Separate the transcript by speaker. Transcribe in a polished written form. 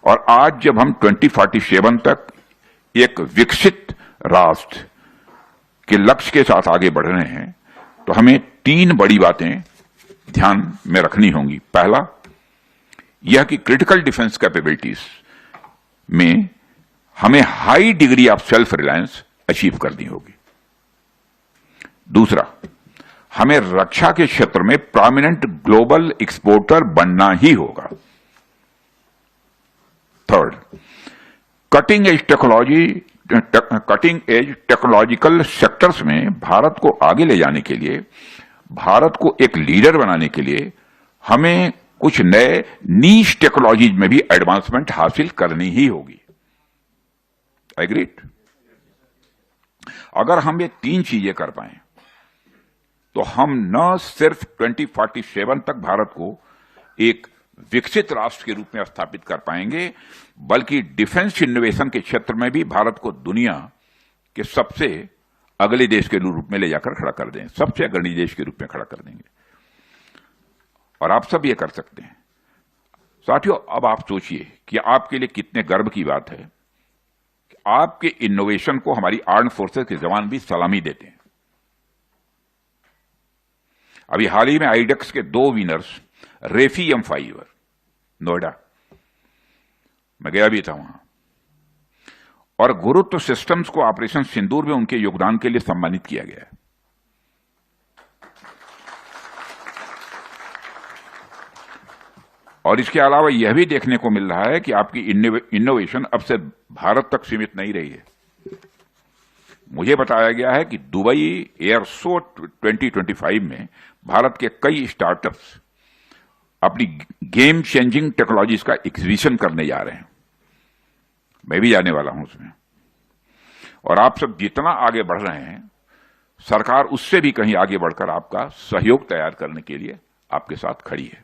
Speaker 1: और आज जब हम 2047 तक एक विकसित राष्ट्र के लक्ष्य के साथ आगे बढ़ रहे हैं, तो हमें 3 बड़ी बातें ध्यान में रखनी होंगी। पहला, यह कि क्रिटिकल डिफेंस कैपेबिलिटीज में हमें high degree of self reliance achieve करनी होगी। दूसरा, हमें रक्षा के क्षेत्र में प्रोमिनेंट ग्लोबल एक्सपोर्टर बनना ही होगा। Third, cutting edge technological sectors में भारत को आगे ले जाने के लिए, भारत को एक लीडर बनाने के लिए हमें कुछ नए नीश टेक्नोलॉजीज में भी एडवांसमेंट हासिल करनी ही होगी। एग्रीड? अगर हम ये 3 चीजें कर पाए तो हम न सिर्फ 2047 तक भारत को एक विकसित राष्ट्र के रूप में स्थापित कर पाएंगे, बल्कि डिफेंस इनोवेशन के क्षेत्र में भी भारत को दुनिया के सबसे अगले देश के रूप में ले जाकर खड़ा कर दें, सबसे अग्रणी देश के रूप में खड़ा कर देंगे। और आप सब ये कर सकते हैं। साथियों, अब आप सोचिए कि आपके लिए कितने गर्व की बात है कि आपके इनोवेशन को हमारी आर्म्ड फोर्सेस के जवान भी सलामी देते हैं। अभी हाल ही में आईडेक्स के 2 विनर्स, रेफी M5 नोएडा, मैं गया भी था वहां, और गुरुत्व सिस्टम्स को ऑपरेशन सिंदूर में उनके योगदान के लिए सम्मानित किया गया है। और इसके अलावा यह भी देखने को मिल रहा है कि आपकी इनोवेशन अब से भारत तक सीमित नहीं रही है। मुझे बताया गया है कि दुबई एयर शो 2025 में भारत के कई स्टार्टअप्स अपनी गेम चेंजिंग टेक्नोलॉजीज का एग्जीबिशन करने जा रहे हैं। मैं भी जाने वाला हूं उसमें। और आप सब जितना आगे बढ़ रहे हैं, सरकार उससे भी कहीं आगे बढ़कर आपका सहयोग तैयार करने के लिए आपके साथ खड़ी है।